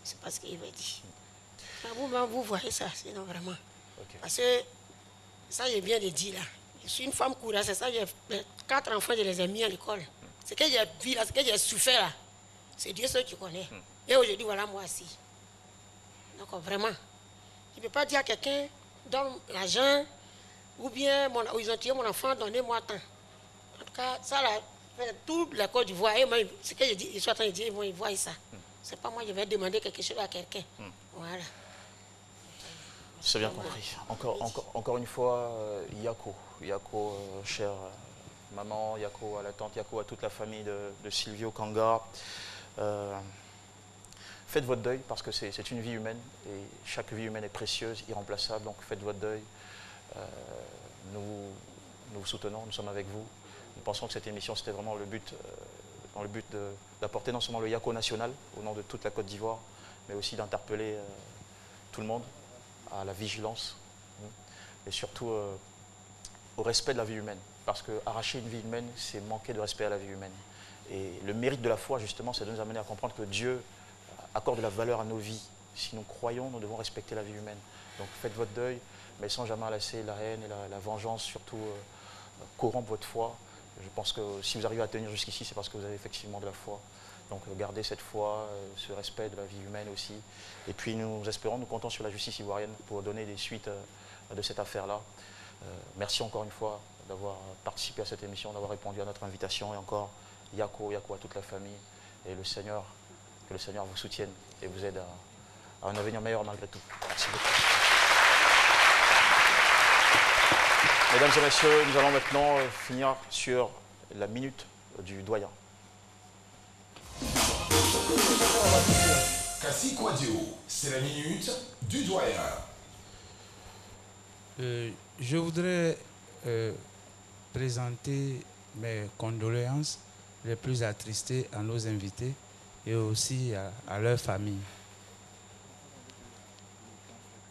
sais pas ce que je vais dire. Quand vous voyez ça, sinon vraiment. Okay. Parce que ça, j'ai bien de dire là. Je suis une femme courageuse, c'est ça, j'ai 4 enfants, je les ai mis à l'école. Ce que j'ai vu là, ce que j'ai souffert là, c'est Dieu seul qui connaît. Et aujourd'hui, voilà moi aussi. Donc vraiment, je ne peux pas dire à quelqu'un, donne l'argent, ou bien ils ont tué mon enfant, donnez-moi tant. En tout cas, ça là, tout la Côte d'Ivoire, ce que je dis, ils sont en train de dire, ils voient ça. C'est pas moi, je vais demander quelque chose à quelqu'un. Voilà. C'est bien compris. Encore une fois, Yako, chère maman, Yako à la tante, Yako à toute la famille de Silvio Kanga. Faites votre deuil parce que c'est une vie humaine et chaque vie humaine est précieuse, irremplaçable. Donc faites votre deuil. Nous vous soutenons, nous sommes avec vous. Nous pensons que cette émission, c'était vraiment dans le but d'apporter non seulement le Yako national au nom de toute la Côte d'Ivoire, mais aussi d'interpeller tout le monde à la vigilance et surtout au respect de la vie humaine. Parce qu'arracher une vie humaine, c'est manquer de respect à la vie humaine. Et le mérite de la foi, justement, c'est de nous amener à comprendre que Dieu accorde de la valeur à nos vies. Si nous croyons, nous devons respecter la vie humaine. Donc faites votre deuil, mais sans jamais laisser la haine et la vengeance, surtout corrompre votre foi. Je pense que si vous arrivez à tenir jusqu'ici, c'est parce que vous avez effectivement de la foi. Donc gardez cette foi, ce respect de la vie humaine aussi. Et puis nous espérons, nous comptons sur la justice ivoirienne pour donner des suites de cette affaire-là. Merci encore une fois d'avoir participé à cette émission, d'avoir répondu à notre invitation. Et encore, Yako à toute la famille. Et que le Seigneur vous soutienne et vous aide à un avenir meilleur malgré tout. Merci beaucoup. Mesdames et messieurs, nous allons maintenant finir sur la minute du doyen. Kassi Kouadio, c'est la minute du doyen. Je voudrais présenter mes condoléances les plus attristées à nos invités et aussi à leur famille.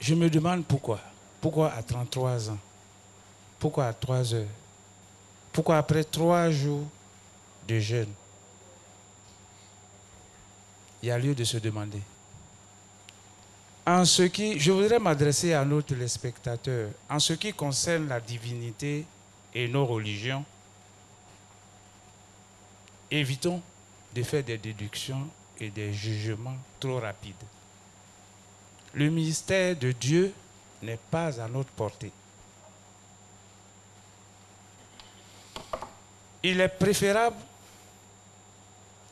Je me demande pourquoi. Pourquoi à 33 ans? Pourquoi à 3 heures? Pourquoi après 3 jours de jeûne? Il y a lieu de se demander. Je voudrais m'adresser à nos téléspectateurs. En ce qui concerne la divinité et nos religions, évitons de faire des déductions et des jugements trop rapides. Le mystère de Dieu n'est pas à notre portée. Il est préférable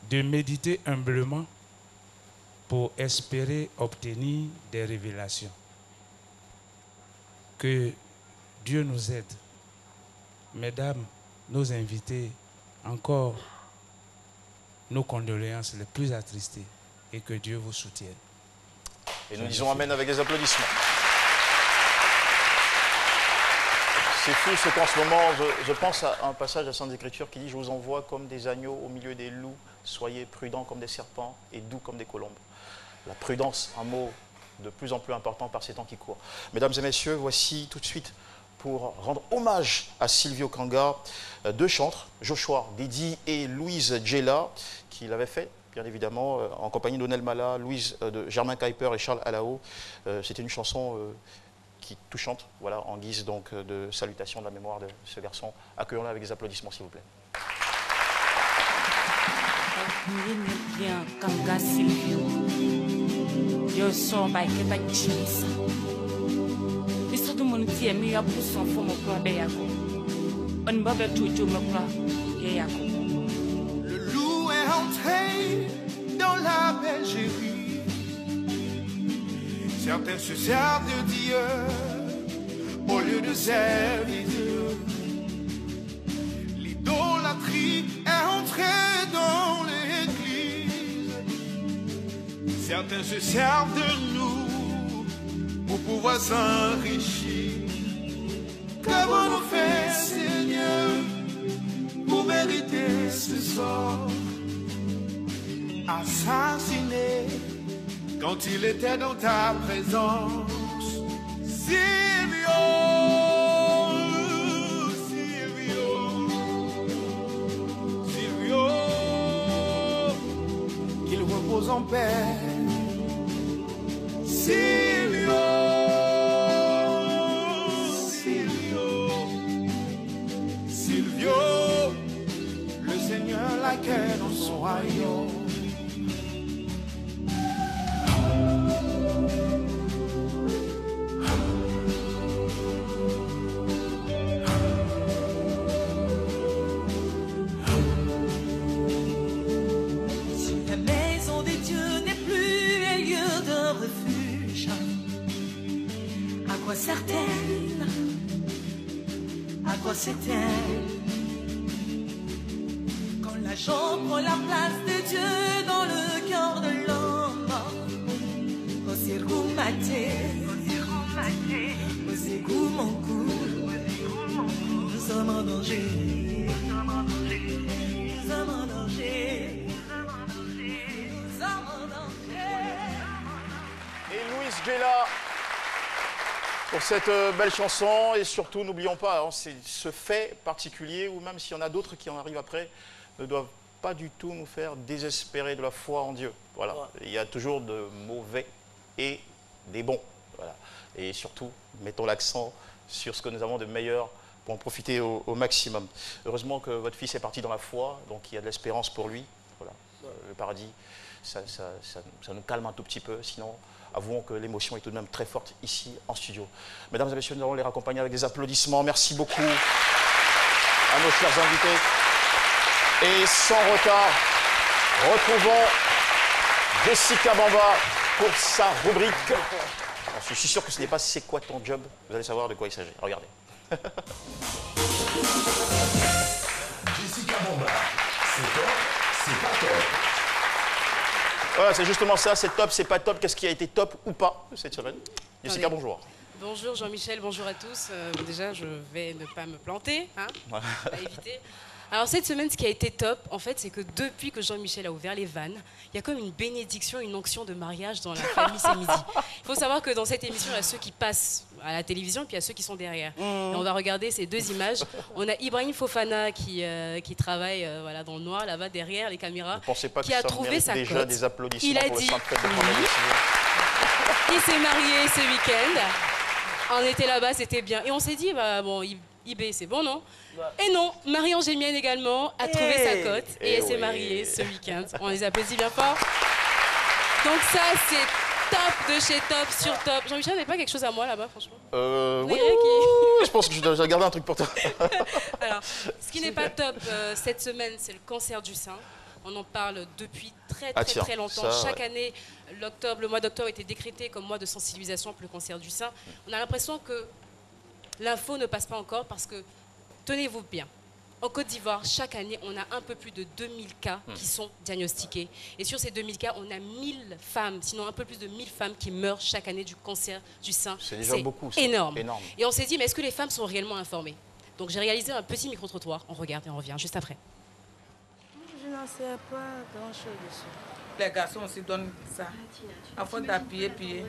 de méditer humblement pour espérer obtenir des révélations. Que Dieu nous aide. Mesdames, nos invités, encore nos condoléances les plus attristées et que Dieu vous soutienne. Et nous disons Amen avec des applaudissements. C'est fou ce qu'en ce moment, je pense à un passage de la Sainte Écriture qui dit « Je vous envoie comme des agneaux au milieu des loups, soyez prudents comme des serpents et doux comme des colombes ». la prudence, un mot de plus en plus important par ces temps qui courent. Mesdames et messieurs, voici tout de suite, pour rendre hommage à Silvio Kanga, deux chantres, Joshua Dedi et Louise Djella, qui l'avaient fait, bien évidemment, en compagnie d'Onel Mala, de Germain Kuiper et Charles Alao. C'était une chanson qui touchante, voilà, en guise donc de salutation de la mémoire de ce garçon. Accueillons-le avec des applaudissements, s'il vous plaît. Le loup est entré dans la bergerie. Certains se servent de Dieu au lieu de servir Dieu. L'idolâtrie est entrée dans l'église. Certains se servent de nous pour pouvoir s'enrichir. Qu'avons-nous fait, Seigneur, pour mériter ce sort? Assassiné quand il était dans ta présence. Silvio, qu'il repose en paix. Silvio, le Seigneur l'accueille dans son royaume. Si la maison des dieux n'est plus un lieu de refuge, à quoi sert-elle? À quoi sert-elle? L'argent prend la place de Dieu dans le cœur de l'homme. Osirumate, Osigumonku, nous sommes en danger. Nous sommes en danger. Nous sommes en danger. Et Louise Djella pour cette belle chanson. Et surtout, n'oublions pas, hein, c'est ce fait particulier, ou même s'il y en a d'autres qui en arrivent après, ne doivent pas du tout nous faire désespérer de la foi en Dieu. Voilà. Ouais. Il y a toujours de mauvais et des bons. Voilà. Et surtout, mettons l'accent sur ce que nous avons de meilleur pour en profiter au maximum. Heureusement que votre fils est parti dans la foi, donc il y a de l'espérance pour lui. Voilà. Le paradis, ça nous calme un tout petit peu. Sinon, avouons que l'émotion est tout de même très forte ici en studio. Mesdames et messieurs, nous allons les raccompagner avec des applaudissements. Merci beaucoup à nos chers invités. Et sans retard, retrouvons Jessica Bamba pour sa rubrique. Je suis sûr que ce n'est pas « C'est quoi ton job ?» Vous allez savoir de quoi il s'agit. Regardez. Jessica Bamba, c'est top, c'est pas top. Voilà, c'est justement ça, c'est top, c'est pas top. Qu'est-ce qui a été top ou pas cette semaine? Jessica, Allez. bonjour. Bonjour Jean-Michel, bonjour à tous. Déjà, je vais ne pas me planter, hein, on va éviter. Alors cette semaine, ce qui a été top, en fait, c'est que depuis que Jean-Michel a ouvert les vannes, il y a comme une bénédiction, une onction de mariage dans la famille C'est Midi. Il faut savoir que dans cette émission, il y a ceux qui passent à la télévision, puis il y a ceux qui sont derrière. Et on va regarder ces deux images. On a Ibrahim Fofana qui travaille voilà, dans le noir, là-bas, derrière les caméras, qui a trouvé sa déjà cote. des applaudissements Il a pour dit le simple fait de prendre la décision. il s'est marié ce week-end. On était là-bas, c'était bien. Et on s'est dit, bah, bon, IB, c'est bon, non? Et non, Marie-Angèle Mienne également a trouvé sa cote et elle s'est mariée ce week-end. On les applaudit bien fort. Donc ça, c'est top de chez top sur top. Jean-Michel, n'avez pas quelque chose à moi là-bas, franchement? Oui, je pense que je dois garder un truc pour toi. Alors, ce qui n'est pas top cette semaine, c'est le cancer du sein. On en parle depuis très longtemps. Chaque année, le mois d'octobre a été décrété comme mois de sensibilisation pour le cancer du sein. On a l'impression que l'info ne passe pas encore parce que, tenez-vous bien, en Côte d'Ivoire, chaque année, on a un peu plus de 2000 cas qui sont diagnostiqués. Et sur ces 2000 cas, on a 1000 femmes, sinon un peu plus de 1000 femmes qui meurent chaque année du cancer du sein. C'est déjà beaucoup. Énorme. Et on s'est dit, mais est-ce que les femmes sont réellement informées? Donc j'ai réalisé un petit micro-trottoir. On regarde et on revient juste après. Je n'en sais pas grand-chose dessus. les garçons aussi donnent ça. Afin d'appuyer, puis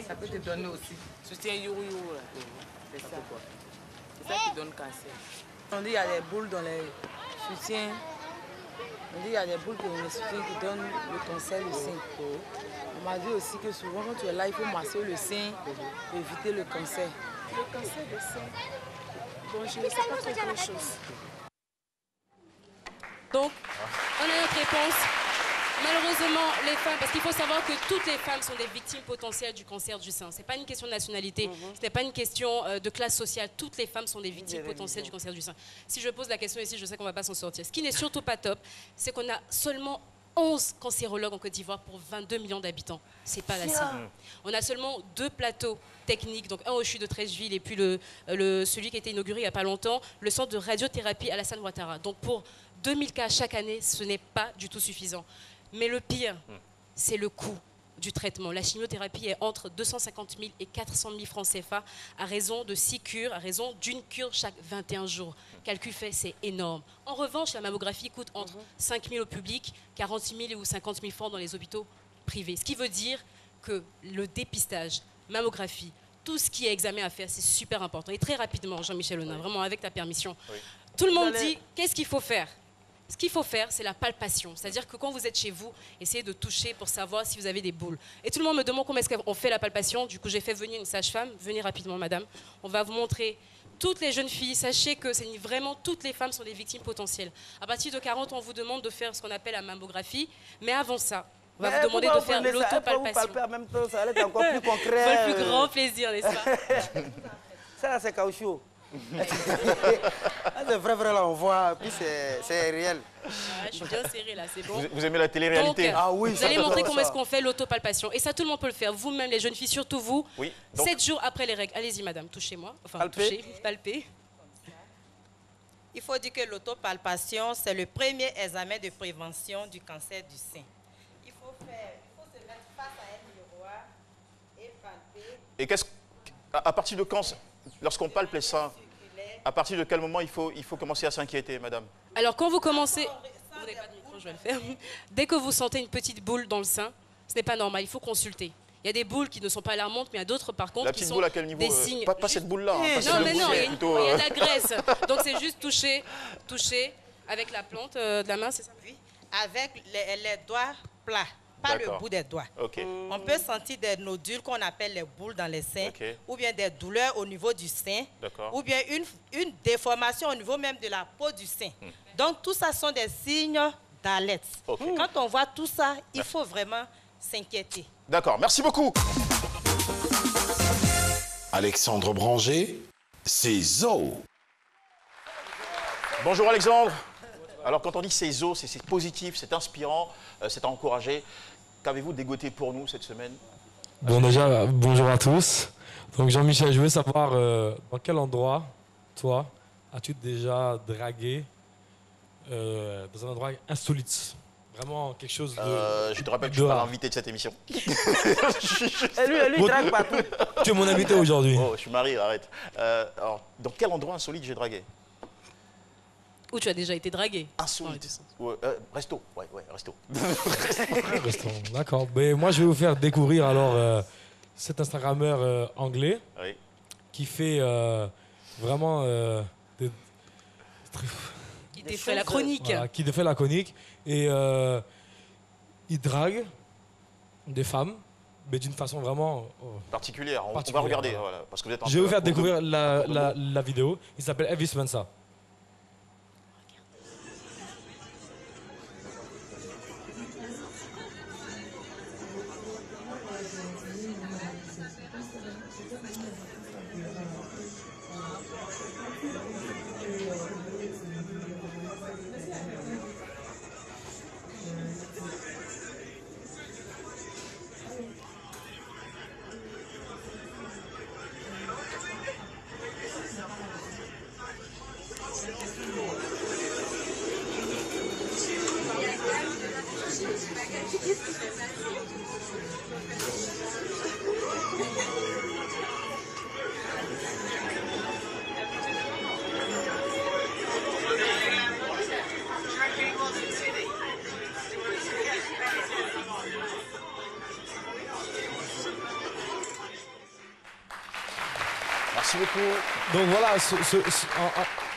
ça peut te donner aussi. Soutien you-you, c'est ça. C'est ça qui donne cancer. On dit qu'il y a des boules dans les soutiens. On dit qu'il y a des boules dans les soutiens qui donnent le cancer du sein. On m'a dit aussi que souvent quand tu es là, il faut masser le sein pour éviter le cancer. Le cancer du sein. Bon, je ne sais pas trop grand-chose. Donc, on a notre réponse. Malheureusement, les femmes, parce qu'il faut savoir que toutes les femmes sont des victimes potentielles du cancer du sein. Ce n'est pas une question de nationalité, ce n'est pas une question de classe sociale. Toutes les femmes sont des victimes potentielles du cancer du sein. Si je pose la question ici, je sais qu'on ne va pas s'en sortir. Ce qui n'est surtout pas top, c'est qu'on a seulement 11 cancérologues en Côte d'Ivoire pour 22 millions d'habitants. C'est pas la cible. On a seulement 2 plateaux techniques, donc un au CHU de Treichville et puis celui qui a été inauguré il n'y a pas longtemps, le centre de radiothérapie Alassane Ouattara. Donc pour 2000 cas chaque année, ce n'est pas du tout suffisant. Mais le pire, c'est le coût du traitement. La chimiothérapie est entre 250 000 et 400 000 francs CFA à raison de 6 cures, à raison d'une cure chaque 21 jours. Calcul fait, c'est énorme. En revanche, la mammographie coûte entre 5 000 au public, 40 000 ou 50 000 francs dans les hôpitaux privés. Ce qui veut dire que le dépistage, mammographie, tout ce qui est examen à faire, c'est super important. Et très rapidement, Jean-Michel Honin, vraiment avec ta permission. Tout le monde dit, qu'est-ce qu'il faut faire ? Ce qu'il faut faire, c'est la palpation. C'est-à-dire que quand vous êtes chez vous, essayez de toucher pour savoir si vous avez des boules. Et tout le monde me demande comment est-ce qu'on fait la palpation. Du coup, j'ai fait venir une sage-femme. Venez rapidement, madame. On va vous montrer toutes les jeunes filles. Sachez que vraiment toutes les femmes sont des victimes potentielles. À partir de 40 ans, on vous demande de faire ce qu'on appelle la mammographie. Mais avant ça, on va vous demander de faire l'autopalpation. En même temps, ça va être encore plus concret. C'est le plus grand plaisir, n'est-ce pas? Ça, c'est caoutchouc. C'est vrai, là, on voit, puis c'est réel. Je suis bien serré là, c'est bon. Vous aimez la télé-réalité? Ah oui, vous allez montrer comment est-ce qu'on fait l'autopalpation. Et ça, tout le monde peut le faire. Vous-même, les jeunes filles, surtout vous. Oui. 7 jours après les règles. Allez-y, madame, touchez-moi. Enfin, touchez, palpez. Il faut dire que l'autopalpation, c'est le premier examen de prévention du cancer du sein. Il faut se mettre face à un miroir et palper. Et à partir de quand, lorsqu'on palpe les seins, à partir de quel moment il faut commencer à s'inquiéter, madame? Alors, quand vous commencez... Vous n'avez pas de micro, je vais le faire. Dès que vous sentez une petite boule dans le sein, ce n'est pas normal, il faut consulter. Il y a des boules qui ne sont pas alarmantes, mais il y a d'autres, par contre, qui sont des signes... Pas cette boule-là. Non, mais non, il y a de la graisse. Donc, c'est juste toucher avec la plante de la main, c'est ça? Oui, avec les doigts plats. Pas le bout des doigts. On peut sentir des nodules qu'on appelle les boules dans les seins, ou bien des douleurs au niveau du sein, ou bien une déformation au niveau même de la peau du sein. Donc tout ça sont des signes d'alerte. Quand on voit tout ça, il faut vraiment s'inquiéter. D'accord, merci beaucoup. Alexandre Branger, c'est Zo. Bonjour Alexandre. Alors quand on dit c'est Zo, c'est positif, c'est inspirant, c'est encouragé. Qu'avez-vous dégoté pour nous cette semaine? Bon, déjà, bonjour à tous. Donc Jean-Michel, je veux savoir dans quel endroit, toi, as-tu déjà dragué dans un endroit insolite? Vraiment quelque chose de... je te rappelle que je ne suis pas l'invité de cette émission. Et lui, il drague partout. Tu es mon invité aujourd'hui. Oh, je suis marié, arrête. Alors, dans quel endroit insolite j'ai dragué? Où tu as déjà été dragué? Insolite. Resto, resto. Resto, d'accord. Mais moi, je vais vous faire découvrir alors cet Instagrammeur anglais qui fait vraiment... qui défait la chronique. Voilà, qui défait la chronique. Et il drague des femmes, mais d'une façon vraiment... particulière. On va regarder. Voilà, parce que vous êtes je vais vous faire découvrir la vidéo. Il s'appelle Elvis Mensa. Donc voilà,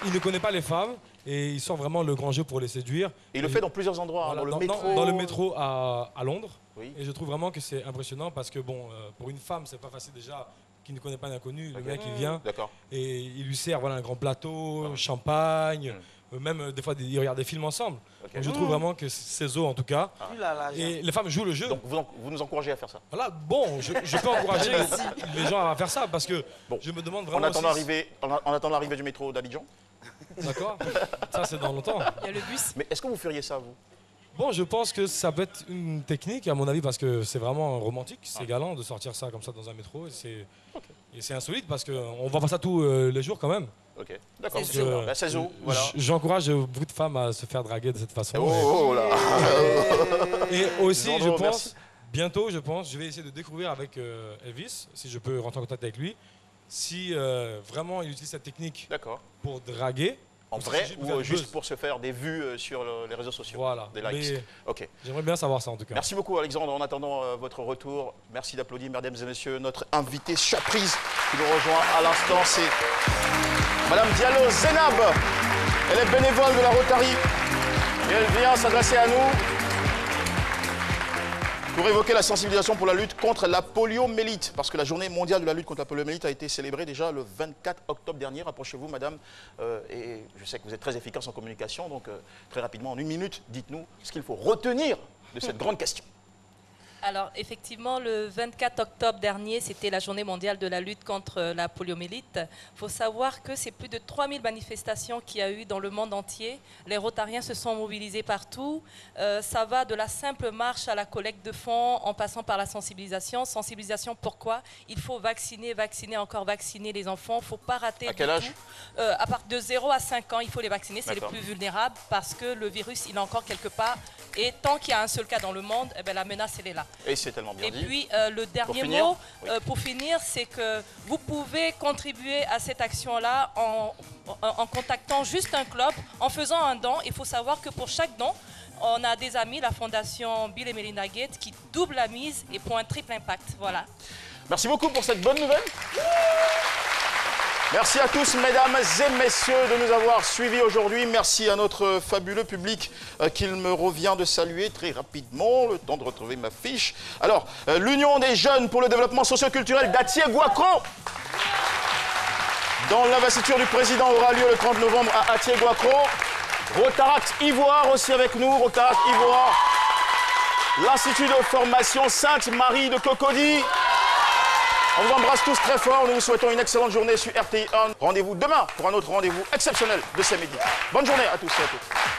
il ne connaît pas les femmes et il sort vraiment le grand jeu pour les séduire. Et il le fait dans plusieurs endroits, voilà, dans le métro. Dans le métro à Londres. Oui. Et je trouve vraiment que c'est impressionnant parce que bon, pour une femme, c'est pas facile déjà, qui ne connaît pas l'inconnu, le mec il vient et il lui sert voilà, un grand plateau, champagne. Même des fois, ils regardent des films ensemble. Donc, je trouve vraiment que c'est zo en tout cas. Et les femmes jouent le jeu. Donc vous nous encouragez à faire ça? Voilà, bon, je peux encourager les gens à faire ça parce que je me demande vraiment. En attendant l'arrivée du métro d'Abidjan. D'accord. Ça, c'est dans longtemps. Il y a le bus. Mais est-ce que vous feriez ça, vous? Bon, je pense que ça peut être une technique, à mon avis, parce que c'est vraiment romantique, c'est galant de sortir ça comme ça dans un métro. Et c'est insolite parce qu'on voit pas ça tous les jours quand même. Ok, d'accord. C'est zo. Voilà. J'encourage beaucoup de femmes à se faire draguer de cette façon. Oh là. Et aussi, je pense, bientôt, je vais essayer de découvrir avec Elvis, si je peux rentrer en contact avec lui, si vraiment il utilise cette technique pour draguer. En vrai ou juste pour se faire des vues sur les réseaux sociaux? Voilà. Des likes. Ok. J'aimerais bien savoir ça en tout cas. Merci beaucoup Alexandre. En attendant votre retour, merci d'applaudir mesdames et messieurs notre invité surprise qui nous rejoint à l'instant. C'est Madame Diallo Zenab. Elle est bénévole de la Rotary et elle vient s'adresser à nous pour évoquer la sensibilisation pour la lutte contre la poliomyélite. Parce que la journée mondiale de la lutte contre la poliomyélite a été célébrée déjà le 24 octobre dernier. Rapprochez-vous, madame. Et je sais que vous êtes très efficace en communication. Donc, très rapidement, en 1 minute, dites-nous ce qu'il faut retenir de cette grande question. Alors, effectivement, le 24 octobre dernier, c'était la journée mondiale de la lutte contre la poliomyélite. Il faut savoir que c'est plus de 3000 manifestations qu'il y a eu dans le monde entier. Les Rotariens se sont mobilisés partout. Ça va de la simple marche à la collecte de fonds, en passant par la sensibilisation. Sensibilisation, pourquoi? Il faut vacciner, encore vacciner les enfants. Il ne faut pas rater. À quel âge? À partir de 0 à 5 ans, il faut les vacciner. C'est les plus vulnérables parce que le virus, il est encore quelque part. Et tant qu'il y a un seul cas dans le monde, eh bien, la menace, elle est là. Et c'est tellement bien dit. Et puis, le dernier mot, pour finir, c'est que vous pouvez contribuer à cette action-là en contactant juste un club, en faisant un don. Il faut savoir que pour chaque don, on a des amis, la fondation Bill et Melinda Gates, qui double la mise et pour un triple impact. Voilà. Merci beaucoup pour cette bonne nouvelle. Merci à tous, mesdames et messieurs, de nous avoir suivis aujourd'hui. Merci à notre fabuleux public qu'il me revient de saluer très rapidement, le temps de retrouver ma fiche. Alors, l'Union des jeunes pour le développement socio-culturel d'Atié-Guakro. Dont l'investiture du président aura lieu le 30 novembre à Atié-Guakro. Rotaract Ivoire aussi avec nous, Rotaract Ivoire. L'Institut de formation Sainte-Marie de Cocody. On vous embrasse tous très fort, nous vous souhaitons une excellente journée sur RTI1. Rendez-vous demain pour un autre rendez-vous exceptionnel de ce midi. Bonne journée à tous et à toutes.